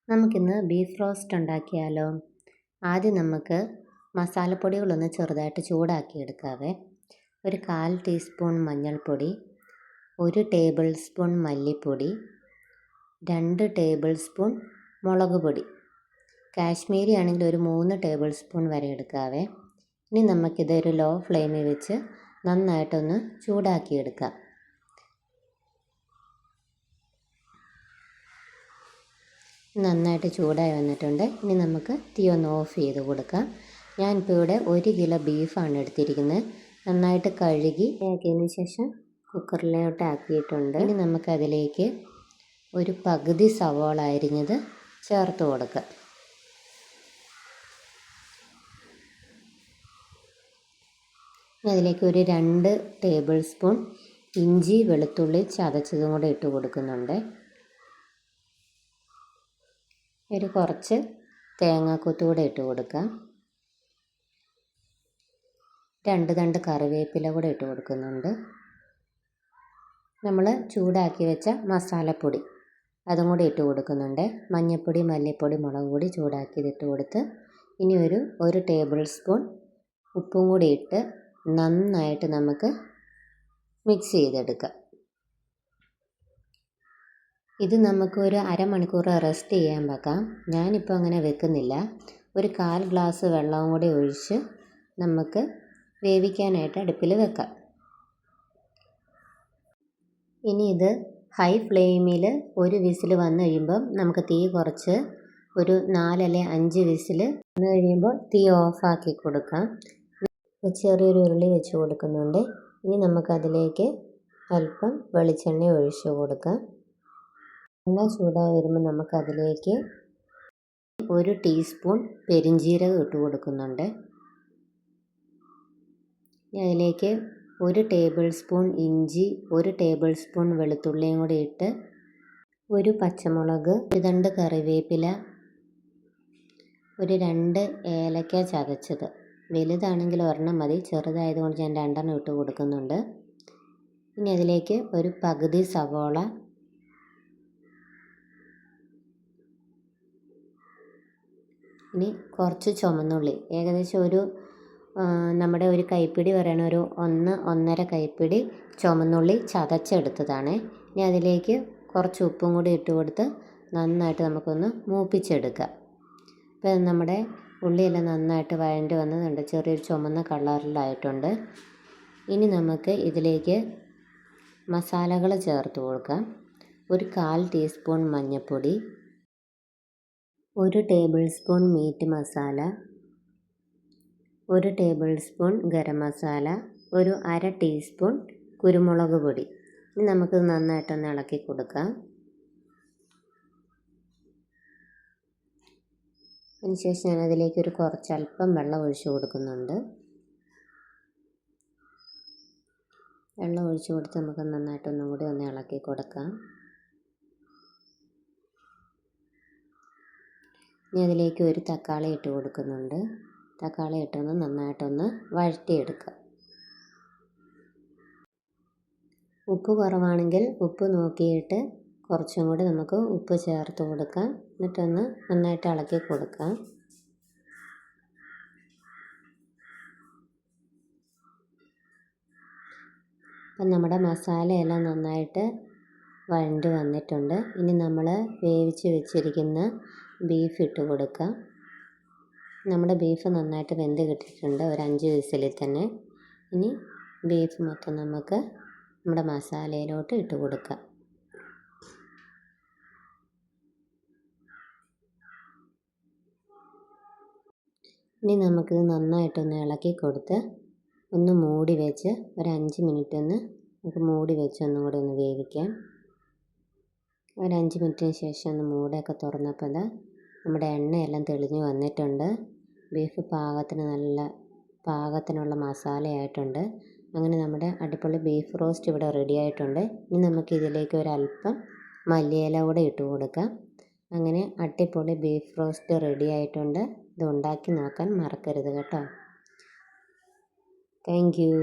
നമുക്കിന്ന് beef roast ഉണ്ടാക്കിയാലോ? ആദ്യം നമുക്ക് മസാലപ്പൊടികളൊന്ന് ചെറുതായിട്ട് ചൂടാക്കിയെടുക്കാവേ. ഒരു 1/4 ടീസ്പൂൺ മഞ്ഞൾപ്പൊടി, 1 ടേബിൾ സ്പൂൺ മല്ലിപ്പൊടി, 2 ടേബിൾ സ്പൂൺ മുളക് പൊടി. കാശ്മീരി ആണെങ്കിൽ ഒരു 3 ടേബിൾ സ്പൂൺ വരെ എടുക്കാവേ. ഇനി നമുക്കിതൊരു ലോ ഫ്ലെയിമിൽ വെച്ച് നന്നായിട്ടൊന്ന് ചൂടാക്കിയെടുക്കാം. നന്നായിട്ട് ചൂടായി വന്നിട്ടുണ്ട്. ഇനി നമുക്ക് തീ ഒന്ന് ഓഫ് ചെയ്ത് കൊടുക്കാം. ഞാനിപ്പോൾ ഇവിടെ 1 കിലോ ബീഫാണ് എടുത്തിരിക്കുന്നത്. നന്നായിട്ട് കഴുകി ആക്കിയതിന് ശേഷം കുക്കറിലോട്ട് ആക്കിയിട്ടുണ്ട്. ഇനി നമുക്കതിലേക്ക് ഒരു പകുതി സവോള അരിഞ്ഞത് ചേർത്ത് കൊടുക്കാം. ഇനി അതിലേക്ക് ഒരു 2 ടേബിൾ സ്പൂൺ ഇഞ്ചി വെളുത്തുള്ളി ചതച്ചതും കൂടെ ഇട്ട് കൊടുക്കുന്നുണ്ട്. ഒരു കുറച്ച് തേങ്ങാക്കൊത്ത് കൂടെ ഇട്ട് കൊടുക്കാം. 2 തണ്ട് കറിവേപ്പില കൂടെ ഇട്ട് കൊടുക്കുന്നുണ്ട്. നമ്മൾ ചൂടാക്കി വെച്ച മസാലപ്പൊടി അതും കൂടി ഇട്ട് കൊടുക്കുന്നുണ്ട്. മഞ്ഞൾപ്പൊടി, മല്ലിപ്പൊടി, മുളക് പൊടി ചൂടാക്കിയത് ഇട്ട് കൊടുത്ത് ഇനി ഒരു ടേബിൾ സ്പൂൺ ഉപ്പും കൂടി ഇട്ട് നന്നായിട്ട് നമുക്ക് മിക്സ് ചെയ്തെടുക്കാം. ഇത് നമുക്ക് ഒരു അരമണിക്കൂർ റെസ്റ്റ് ചെയ്യാൻ വെക്കാം. ഞാനിപ്പോൾ അങ്ങനെ വെക്കുന്നില്ല. ഒരു 1/4 ഗ്ലാസ് വെള്ളവും കൂടി ഒഴിച്ച് നമുക്ക് വേവിക്കാനായിട്ട് അടുപ്പിൽ വെക്കാം. ഇനി ഇത് ഹൈ ഫ്ലെയിമിൽ ഒരു വിസിൽ വന്നു കഴിയുമ്പം നമുക്ക് തീ കുറച്ച് ഒരു 4 അല്ലെങ്കിൽ 5 വിസിൽ വന്നു കഴിയുമ്പോൾ തീ ഓഫാക്കി കൊടുക്കാം. ചെറിയൊരു ഉരുളി വെച്ച് കൊടുക്കുന്നുണ്ട്. ഇനി നമുക്കതിലേക്ക് അല്പം വെളിച്ചെണ്ണ ഒഴിച്ച് കൊടുക്കാം. എണ്ണ ചൂടായി വരുമ്പോൾ നമുക്കതിലേക്ക് 1 ടീസ്പൂൺ പെരിഞ്ജീരകം ഇട്ട് കൊടുക്കുന്നുണ്ട്. അതിലേക്ക് 1 ടേബിൾ സ്പൂൺ ഇഞ്ചി, 1 ടേബിൾ സ്പൂൺ വെളുത്തുള്ളിയും കൂടി ഇട്ട് 1 പച്ചമുളക്, 1 തണ്ട് കറിവേപ്പില, ഒരു 2 ഏലക്ക ചതച്ചത്. വലുതാണെങ്കിൽ ഒരെണ്ണം മതി, ചെറുതായതുകൊണ്ട് ഞാൻ 2 എണ്ണം ഇട്ട് കൊടുക്കുന്നുണ്ട്. ഇനി അതിലേക്ക് ഒരു പകുതി സവോള, ഇനി കുറച്ച് ചുവന്നുള്ളി, ഏകദേശം നമ്മുടെ ഒരു കൈപ്പിടി പറയണ ഒരു 1-1.5 കൈപ്പിടി ചുവന്നുള്ളി ചതച്ചെടുത്തതാണ്. ഇനി അതിലേക്ക് കുറച്ച് ഉപ്പും കൂടി ഇട്ട് കൊടുത്ത് നന്നായിട്ട് നമുക്കൊന്ന് മൂപ്പിച്ചെടുക്കാം. ഇപ്പം നമ്മുടെ ഉള്ളിയെല്ലാം നന്നായിട്ട് വഴണ്ടി വന്നതുണ്ട്, ചെറിയൊരു ചുമന്ന കളറിലായിട്ടുണ്ട്. ഇനി നമുക്ക് ഇതിലേക്ക് മസാലകൾ ചേർത്ത് കൊടുക്കാം. ഒരു 1/4 ടീസ്പൂൺ മഞ്ഞൾപ്പൊടി, 1 tablespoon meat masala, 1 tablespoon garam masala, ഒരു 1/2 ടീസ്പൂൺ കുരുമുളക് പൊടി. ഇനി നമുക്ക് നന്നായിട്ടൊന്ന് ഇളക്കി കൊടുക്കാം. അതിനുശേഷം ഞാൻ അതിലേക്ക് കുറച്ച് അല്പം വെള്ളം ഒഴിച്ച് കൊടുക്കുന്നുണ്ട്. വെള്ളം ഒഴിച്ച് കൊടുത്ത് നമുക്ക് നന്നായിട്ടൊന്നും കൂടി ഒന്ന് ഇളക്കി കൊടുക്കാം. ഇനി അതിലേക്ക് ഒരു തക്കാളി ഇട്ട് കൊടുക്കുന്നുണ്ട്. തക്കാളി ഇട്ടൊന്ന് നന്നായിട്ടൊന്ന് വഴറ്റിയെടുക്കുക. ഉപ്പ് കുറവാണെങ്കിൽ ഉപ്പ് നോക്കിയിട്ട് കുറച്ചും കൂടി നമുക്ക് ഉപ്പ് ചേർത്ത് കൊടുക്കാം. എന്നിട്ടൊന്ന് നന്നായിട്ട് ഇളക്കി കൊടുക്കാം. അപ്പം നമ്മുടെ മസാലയെല്ലാം നന്നായിട്ട് വഴണ്ട് വന്നിട്ടുണ്ട്. ഇനി നമ്മൾ വേവിച്ച് വെച്ചിരിക്കുന്ന ബീഫ് ഇട്ട് കൊടുക്കാം. നമ്മുടെ ബീഫ് നന്നായിട്ട് വെന്ത് കിട്ടിയിട്ടുണ്ട്, ഒരു 5 വിസിലിൽ തന്നെ. ഇനി ബീഫ് മൊത്തം നമുക്ക് നമ്മുടെ മസാലയിലോട്ട് ഇട്ട് കൊടുക്കാം. ഇനി നമുക്കിത് നന്നായിട്ടൊന്ന് ഇളക്കി കൊടുത്ത് ഒന്ന് മൂടി വെച്ച് ഒരു 5 മിനിറ്റ് നമുക്ക് മൂടി വെച്ച് ഒന്നും കൂടി ഒന്ന് വേവിക്കാം. ഒരു 5 മിനിറ്റിന് ശേഷം ഒന്ന് മൂടയൊക്കെ തുറന്നപ്പോൾ നമ്മുടെ എണ്ണയെല്ലാം തെളിഞ്ഞ് വന്നിട്ടുണ്ട്. ബീഫ് പാകത്തിനുള്ള മസാലയായിട്ടുണ്ട്. അങ്ങനെ നമ്മുടെ അടിപൊളി ബീഫ് റോസ്റ്റ് ഇവിടെ റെഡി ആയിട്ടുണ്ട്. ഇനി നമുക്കിതിലേക്ക് ഒരല്പം മല്ലിയില കൂടെ ഇട്ട് കൊടുക്കാം. അങ്ങനെ അടിപൊളി ബീഫ് റോസ്റ്റ് റെഡി ആയിട്ടുണ്ട്. ഇത് ഉണ്ടാക്കി നോക്കാൻ മറക്കരുത് കേട്ടോ. Thank you.